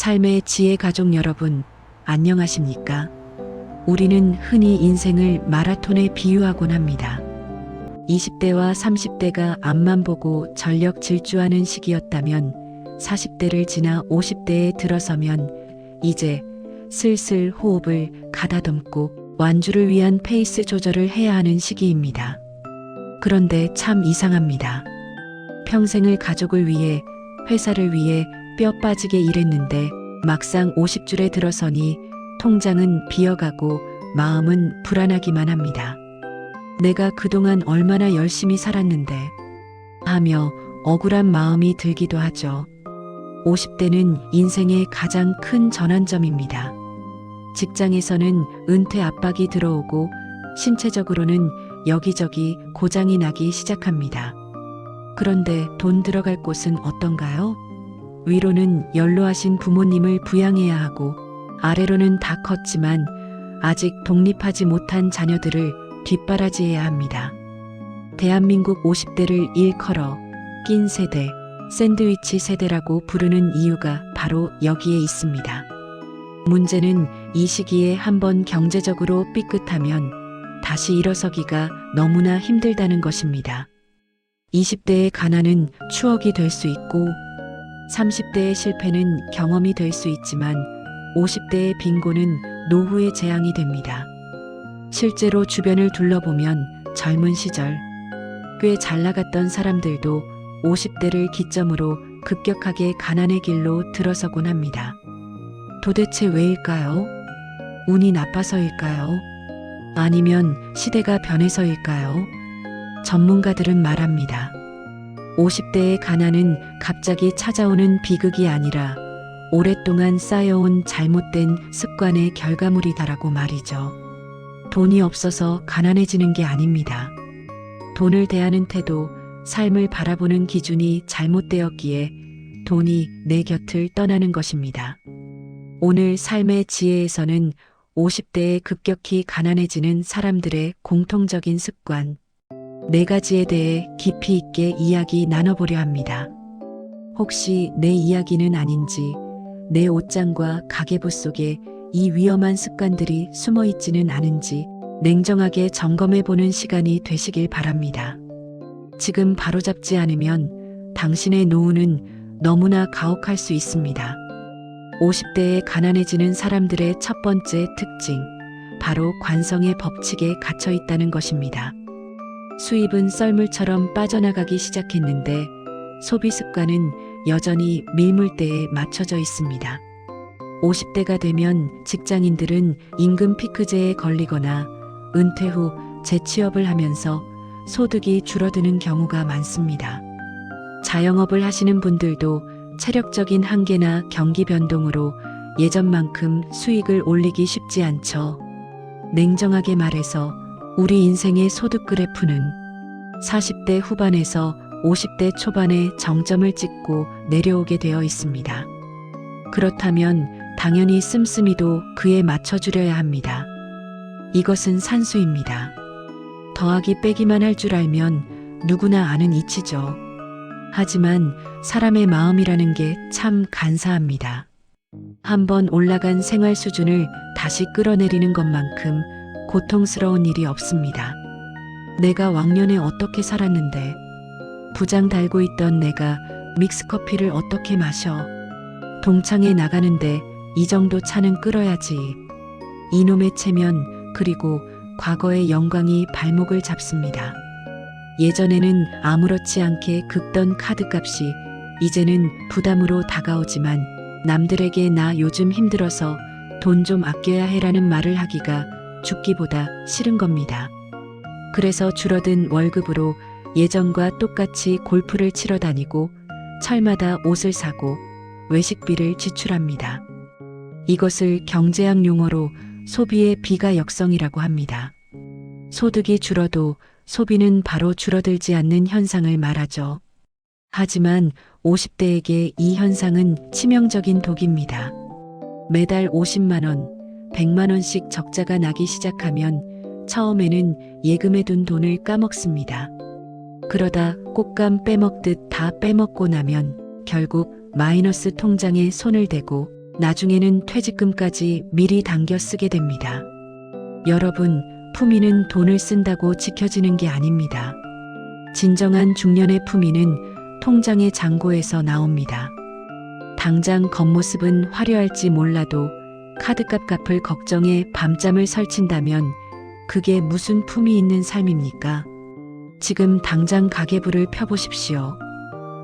삶의 지혜 가족 여러분, 안녕하십니까? 우리는 흔히 인생을 마라톤에 비유하곤 합니다. 20대와 30대가 앞만 보고 전력 질주하는 시기였다면 40대를 지나 50대에 들어서면 이제 슬슬 호흡을 가다듬고 완주를 위한 페이스 조절을 해야 하는 시기입니다. 그런데 참 이상합니다. 평생을 가족을 위해, 회사를 위해 뼈 빠지게 일했는데 막상 50줄에 들어서니 통장은 비어가고 마음은 불안하기만 합니다. 내가 그동안 얼마나 열심히 살았는데 하며 억울한 마음이 들기도 하죠. 50대는 인생의 가장 큰 전환점입니다. 직장에서는 은퇴 압박이 들어오고 신체적으로는 여기저기 고장이 나기 시작합니다. 그런데 돈 들어갈 곳은 어떤가요? 위로는 연로하신 부모님을 부양해야 하고 아래로는 다 컸지만 아직 독립하지 못한 자녀들을 뒷바라지해야 합니다. 대한민국 50대를 일컬어 낀 세대, 샌드위치 세대라고 부르는 이유가 바로 여기에 있습니다. 문제는 이 시기에 한번 경제적으로 삐끗하면 다시 일어서기가 너무나 힘들다는 것입니다. 20대의 가난은 추억이 될 수 있고 30대의 실패는 경험이 될 수 있지만 50대의 빈곤은 노후의 재앙이 됩니다. 실제로 주변을 둘러보면 젊은 시절 꽤 잘 나갔던 사람들도 50대를 기점으로 급격하게 가난의 길로 들어서곤 합니다. 도대체 왜일까요? 운이 나빠서일까요? 아니면 시대가 변해서일까요? 전문가들은 말합니다. 50대의 가난은 갑자기 찾아오는 비극이 아니라 오랫동안 쌓여온 잘못된 습관의 결과물이다라고 말이죠. 돈이 없어서 가난해지는 게 아닙니다. 돈을 대하는 태도, 삶을 바라보는 기준이 잘못되었기에 돈이 내 곁을 떠나는 것입니다. 오늘 삶의 지혜에서는 50대에 급격히 가난해지는 사람들의 공통적인 습관 4가지에 대해 깊이 있게 이야기 나눠보려 합니다. 혹시 내 이야기는 아닌지, 내 옷장과 가계부 속에 이 위험한 습관들이 숨어 있지는 않은지 냉정하게 점검해보는 시간이 되시길 바랍니다. 지금 바로잡지 않으면 당신의 노후는 너무나 가혹할 수 있습니다. 50대에 가난해지는 사람들의 첫 번째 특징, 바로 관성의 법칙에 갇혀 있다는 것입니다. 수입은 썰물처럼 빠져나가기 시작했는데 소비 습관은 여전히 밀물대에 맞춰져 있습니다. 50대가 되면 직장인들은 임금 피크제에 걸리거나 은퇴 후 재취업을 하면서 소득이 줄어드는 경우가 많습니다. 자영업을 하시는 분들도 체력적인 한계나 경기 변동으로 예전만큼 수익을 올리기 쉽지 않죠. 냉정하게 말해서 우리 인생의 소득 그래프는 40대 후반에서 50대 초반에 정점을 찍고 내려오게 되어 있습니다. 그렇다면 당연히 씀씀이도 그에 맞춰주려야 합니다. 이것은 산수입니다. 더하기 빼기만 할 줄 알면 누구나 아는 이치죠. 하지만 사람의 마음이라는 게 참 간사합니다. 한번 올라간 생활 수준을 다시 끌어내리는 것만큼 고통스러운 일이 없습니다. 내가 왕년에 어떻게 살았는데, 부장 달고 있던 내가 믹스커피를 어떻게 마셔? 동창회 나가는데 이 정도 차는 끌어야지. 이놈의 체면, 그리고 과거의 영광이 발목을 잡습니다. 예전에는 아무렇지 않게 긁던 카드값이 이제는 부담으로 다가오지만 남들에게 나 요즘 힘들어서 돈 좀 아껴야 해라는 말을 하기가 죽기보다 싫은 겁니다. 그래서 줄어든 월급으로 예전과 똑같이 골프를 치러 다니고 철마다 옷을 사고 외식비를 지출합니다. 이것을 경제학 용어로 소비의 비가역성이라고 합니다. 소득이 줄어도 소비는 바로 줄어들지 않는 현상을 말하죠. 하지만 50대에게 이 현상은 치명적인 독입니다. 매달 50만 원, 100만 원씩 적자가 나기 시작하면 처음에는 예금에 둔 돈을 까먹습니다. 그러다 꽃감 빼먹듯 다 빼먹고 나면 결국 마이너스 통장에 손을 대고 나중에는 퇴직금까지 미리 당겨 쓰게 됩니다. 여러분, 품위는 돈을 쓴다고 지켜지는 게 아닙니다. 진정한 중년의 품위는 통장의 잔고에서 나옵니다. 당장 겉모습은 화려할지 몰라도 카드값 갚을 걱정에 밤잠을 설친다면 그게 무슨 품위 있는 삶입니까? 지금 당장 가계부를 펴보십시오.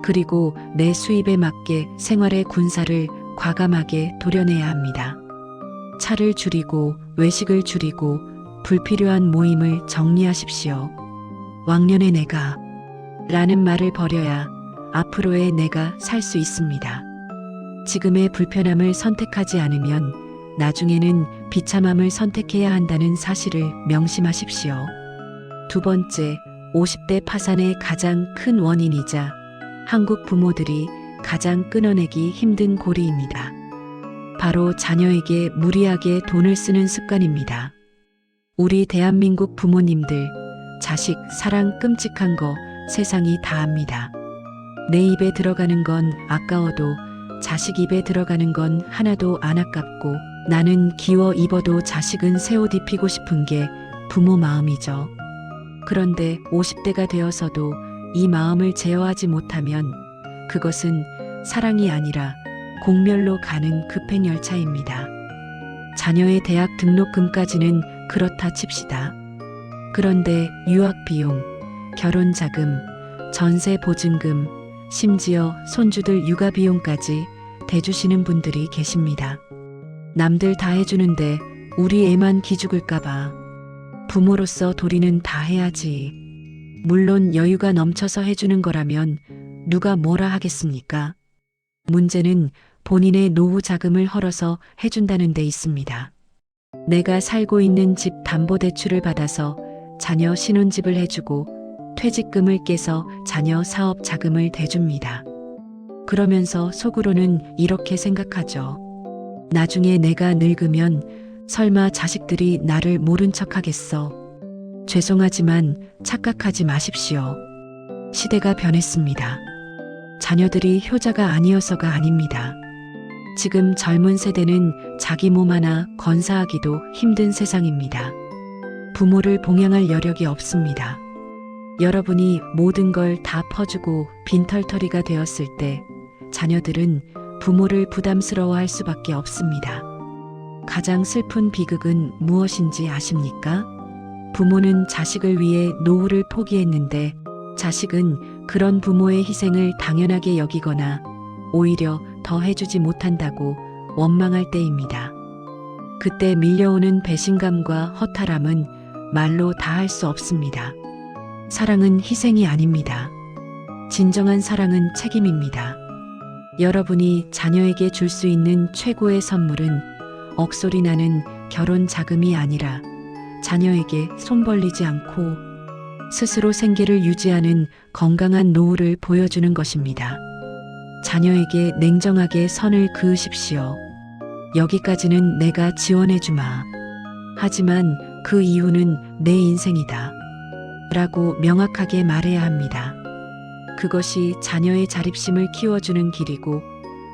그리고 내 수입에 맞게 생활의 군사를 과감하게 도려내야 합니다. 차를 줄이고 외식을 줄이고 불필요한 모임을 정리하십시오. 왕년의 내가 라는 말을 버려야 앞으로의 내가 살 수 있습니다. 지금의 불편함을 선택하지 않으면 나중에는 비참함을 선택해야 한다는 사실을 명심하십시오. 두 번째, 50대 파산의 가장 큰 원인이자 한국 부모들이 가장 끊어내기 힘든 고리입니다. 바로 자녀에게 무리하게 돈을 쓰는 습관입니다. 우리 대한민국 부모님들, 자식 사랑 끔찍한 거 세상이 다 압니다. 내 입에 들어가는 건 아까워도 자식 입에 들어가는 건 하나도 안 아깝고 나는 기워 입어도 자식은 새 옷 입히고 싶은 게 부모 마음이죠. 그런데 50대가 되어서도 이 마음을 제어하지 못하면 그것은 사랑이 아니라 공멸로 가는 급행열차입니다. 자녀의 대학 등록금까지는 그렇다 칩시다. 그런데 유학비용, 결혼자금, 전세보증금, 심지어 손주들 육아비용까지 대주시는 분들이 계십니다. 남들 다 해주는데 우리 애만 기죽을까봐 부모로서 도리는 다 해야지. 물론 여유가 넘쳐서 해주는 거라면 누가 뭐라 하겠습니까? 문제는 본인의 노후 자금을 헐어서 해준다는 데 있습니다. 내가 살고 있는 집 담보대출을 받아서 자녀 신혼집을 해주고 퇴직금을 깨서 자녀 사업 자금을 대줍니다. 그러면서 속으로는 이렇게 생각하죠. 나중에 내가 늙으면 설마 자식들이 나를 모른 척 하겠어. 죄송하지만 착각하지 마십시오. 시대가 변했습니다. 자녀들이 효자가 아니어서가 아닙니다. 지금 젊은 세대는 자기 몸 하나 건사하기도 힘든 세상입니다. 부모를 봉양할 여력이 없습니다. 여러분이 모든 걸 다 퍼주고 빈털터리가 되었을 때 자녀들은 부모를 부담스러워할 수밖에 없습니다. 가장 슬픈 비극은 무엇인지 아십니까? 부모는 자식을 위해 노후를 포기했는데 자식은 그런 부모의 희생을 당연하게 여기거나 오히려 더 해주지 못한다고 원망할 때입니다. 그때 밀려오는 배신감과 허탈함은 말로 다 할 수 없습니다. 사랑은 희생이 아닙니다. 진정한 사랑은 책임입니다. 여러분이 자녀에게 줄 수 있는 최고의 선물은 억소리 나는 결혼 자금이 아니라 자녀에게 손 벌리지 않고 스스로 생계를 유지하는 건강한 노후를 보여주는 것입니다. 자녀에게 냉정하게 선을 그으십시오. 여기까지는 내가 지원해주마. 하지만 그 이유는 내 인생이다. 라고 명확하게 말해야 합니다. 그것이 자녀의 자립심을 키워주는 길이고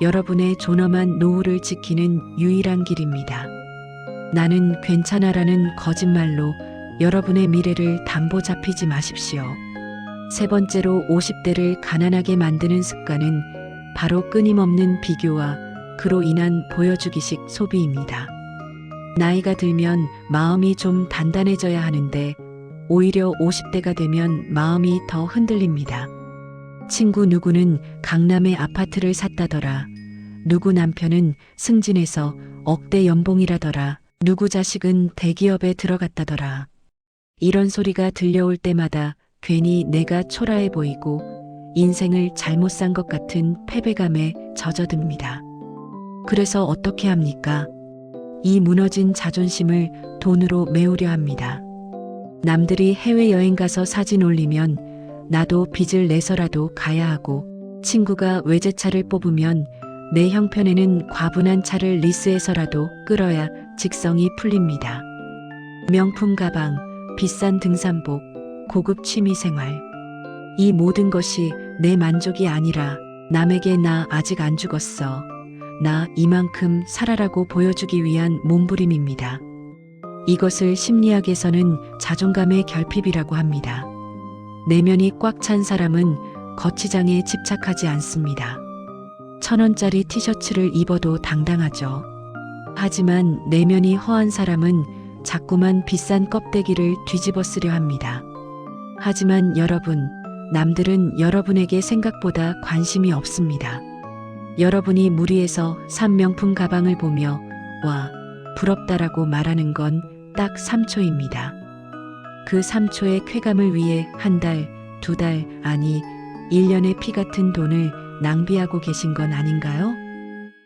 여러분의 존엄한 노후를 지키는 유일한 길입니다. 나는 괜찮아라는 거짓말로 여러분의 미래를 담보 잡히지 마십시오. 세 번째로 50대를 가난하게 만드는 습관은 바로 끊임없는 비교와 그로 인한 보여주기식 소비입니다. 나이가 들면 마음이 좀 단단해져야 하는데 오히려 50대가 되면 마음이 더 흔들립니다. 친구 누구는 강남에 아파트를 샀다더라. 누구 남편은 승진해서 억대 연봉이라더라. 누구 자식은 대기업에 들어갔다더라. 이런 소리가 들려올 때마다 괜히 내가 초라해 보이고 인생을 잘못 산 것 같은 패배감에 젖어듭니다. 그래서 어떻게 합니까? 이 무너진 자존심을 돈으로 메우려 합니다. 남들이 해외여행 가서 사진 올리면 나도 빚을 내서라도 가야 하고 친구가 외제차를 뽑으면 내 형편에는 과분한 차를 리스해서라도 끌어야 직성이 풀립니다. 명품 가방, 비싼 등산복, 고급 취미생활. 이 모든 것이 내 만족이 아니라 남에게 나 아직 안 죽었어. 나 이만큼 살아라고 보여주기 위한 몸부림입니다. 이것을 심리학에서는 자존감의 결핍이라고 합니다. 내면이 꽉 찬 사람은 거치장에 집착하지 않습니다. 1,000원짜리 티셔츠를 입어도 당당하죠. 하지만 내면이 허한 사람은 자꾸만 비싼 껍데기를 뒤집어 쓰려 합니다. 하지만 여러분, 남들은 여러분에게 생각보다 관심이 없습니다. 여러분이 무리해서 산 명품 가방을 보며 와, 부럽다라고 말하는 건 딱 3초입니다. 그 3초의 쾌감을 위해 한 달, 2달, 아니 1년의 피 같은 돈을 낭비하고 계신 건 아닌가요?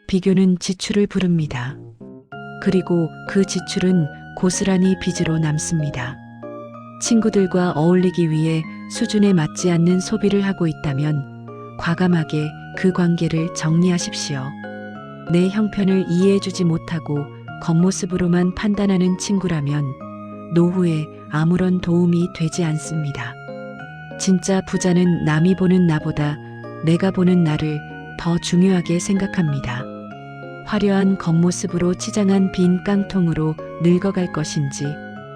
비교는 지출을 부릅니다. 그리고 그 지출은 고스란히 빚으로 남습니다. 친구들과 어울리기 위해 수준에 맞지 않는 소비를 하고 있다면 과감하게 그 관계를 정리하십시오. 내 형편을 이해해주지 못하고 겉모습으로만 판단하는 친구라면 노후에 아무런 도움이 되지 않습니다. 진짜 부자는 남이 보는 나보다 내가 보는 나를 더 중요하게 생각합니다. 화려한 겉모습으로 치장한 빈 깡통으로 늙어갈 것인지,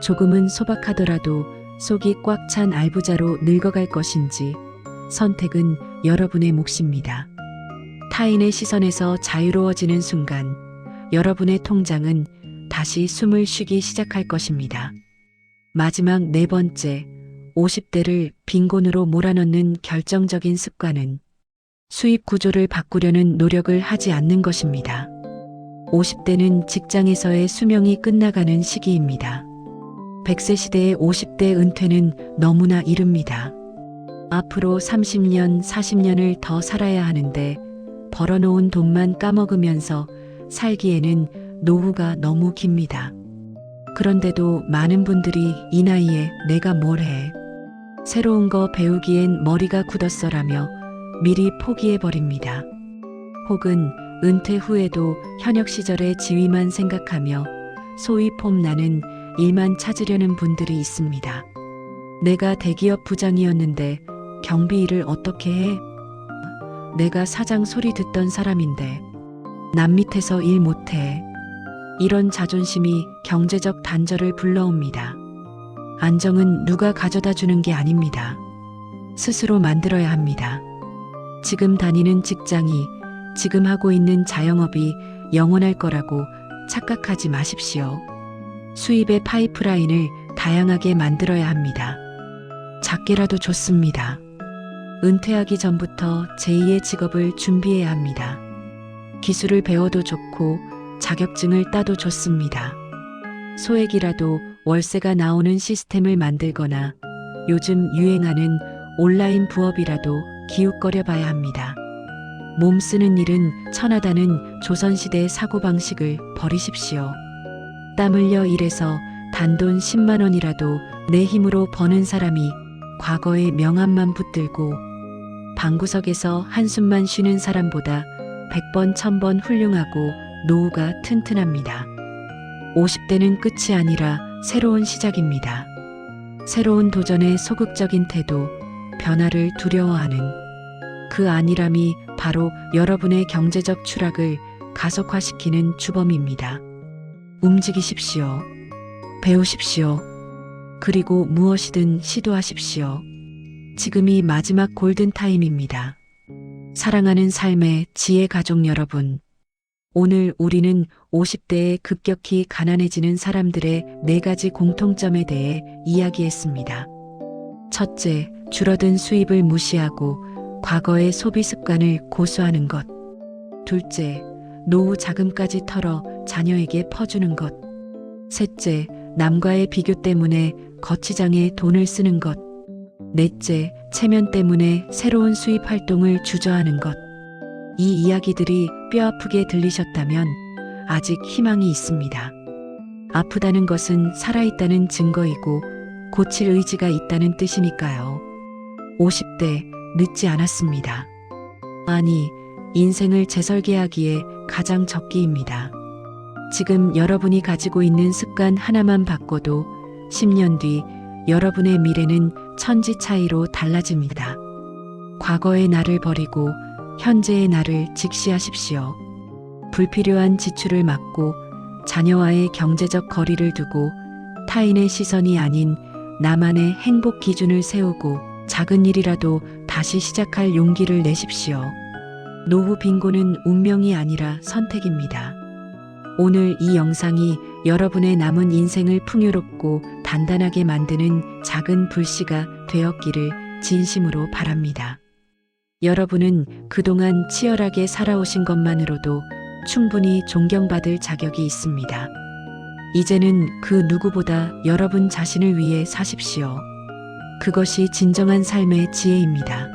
조금은 소박하더라도 속이 꽉 찬 알부자로 늙어갈 것인지, 선택은 여러분의 몫입니다. 타인의 시선에서 자유로워지는 순간, 여러분의 통장은 다시 숨을 쉬기 시작할 것입니다. 마지막 4번째, 50대를 빈곤으로 몰아넣는 결정적인 습관은 수입 구조를 바꾸려는 노력을 하지 않는 것입니다. 50대는 직장에서의 수명이 끝나가는 시기입니다. 100세 시대의 50대 은퇴는 너무나 이릅니다. 앞으로 30년, 40년을 더 살아야 하는데 벌어놓은 돈만 까먹으면서 살기에는 노후가 너무 깁니다. 그런데도 많은 분들이 이 나이에 내가 뭘 해? 새로운 거 배우기엔 머리가 굳었어라며 미리 포기해버립니다. 혹은 은퇴 후에도 현역 시절의 지위만 생각하며 소위 폼나는 일만 찾으려는 분들이 있습니다. 내가 대기업 부장이었는데 경비 일을 어떻게 해? 내가 사장 소리 듣던 사람인데 남 밑에서 일 못해. 이런 자존심이 경제적 단절을 불러옵니다. 안정은 누가 가져다 주는 게 아닙니다. 스스로 만들어야 합니다. 지금 다니는 직장이, 지금 하고 있는 자영업이 영원할 거라고 착각하지 마십시오. 수입의 파이프라인을 다양하게 만들어야 합니다. 작게라도 좋습니다. 은퇴하기 전부터 제2의 직업을 준비해야 합니다. 기술을 배워도 좋고 자격증을 따도 좋습니다. 소액이라도 월세가 나오는 시스템을 만들거나 요즘 유행하는 온라인 부업이라도 기웃거려 봐야 합니다. 몸 쓰는 일은 천하다는 조선시대의 사고방식을 버리십시오. 땀 흘려 일해서 단돈 10만 원이라도 내 힘으로 버는 사람이 과거의 명함만 붙들고 방구석에서 한숨만 쉬는 사람보다 100번 1000번 훌륭하고 노후가 튼튼합니다. 50대는 끝이 아니라 새로운 시작입니다. 새로운 도전에 소극적인 태도, 변화를 두려워하는 그 안일함이 바로 여러분의 경제적 추락을 가속화시키는 주범입니다. 움직이십시오. 배우십시오. 그리고 무엇이든 시도하십시오. 지금이 마지막 골든타임입니다. 사랑하는 삶의 지혜 가족 여러분, 오늘 우리는 50대에 급격히 가난해지는 사람들의 4가지 공통점에 대해 이야기했습니다. 첫째, 줄어든 수입을 무시하고 과거의 소비 습관을 고수하는 것. 둘째, 노후 자금까지 털어 자녀에게 퍼주는 것. 셋째, 남과의 비교 때문에 거치장에 돈을 쓰는 것. 넷째, 체면 때문에 새로운 수입 활동을 주저하는 것. 이 이야기들이 뼈아프게 들리셨다면 아직 희망이 있습니다. 아프다는 것은 살아있다는 증거이고 고칠 의지가 있다는 뜻이니까요. 50대 늦지 않았습니다. 아니, 인생을 재설계하기에 가장 적기입니다. 지금 여러분이 가지고 있는 습관 하나만 바꿔도 10년 뒤 여러분의 미래는 천지 차이로 달라집니다. 과거의 나를 버리고 현재의 나를 직시하십시오. 불필요한 지출을 막고 자녀와의 경제적 거리를 두고 타인의 시선이 아닌 나만의 행복 기준을 세우고 작은 일이라도 다시 시작할 용기를 내십시오. 노후 빈곤은 운명이 아니라 선택입니다. 오늘 이 영상이 여러분의 남은 인생을 풍요롭고 단단하게 만드는 작은 불씨가 되었기를 진심으로 바랍니다. 여러분은 그동안 치열하게 살아오신 것만으로도 충분히 존경받을 자격이 있습니다. 이제는 그 누구보다 여러분 자신을 위해 사십시오. 그것이 진정한 삶의 지혜입니다.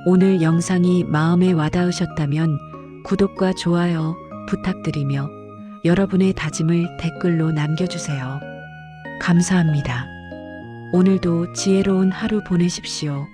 오늘 영상이 마음에 와닿으셨다면 구독과 좋아요 부탁드리며 여러분의 다짐을 댓글로 남겨주세요. 감사합니다. 오늘도 지혜로운 하루 보내십시오.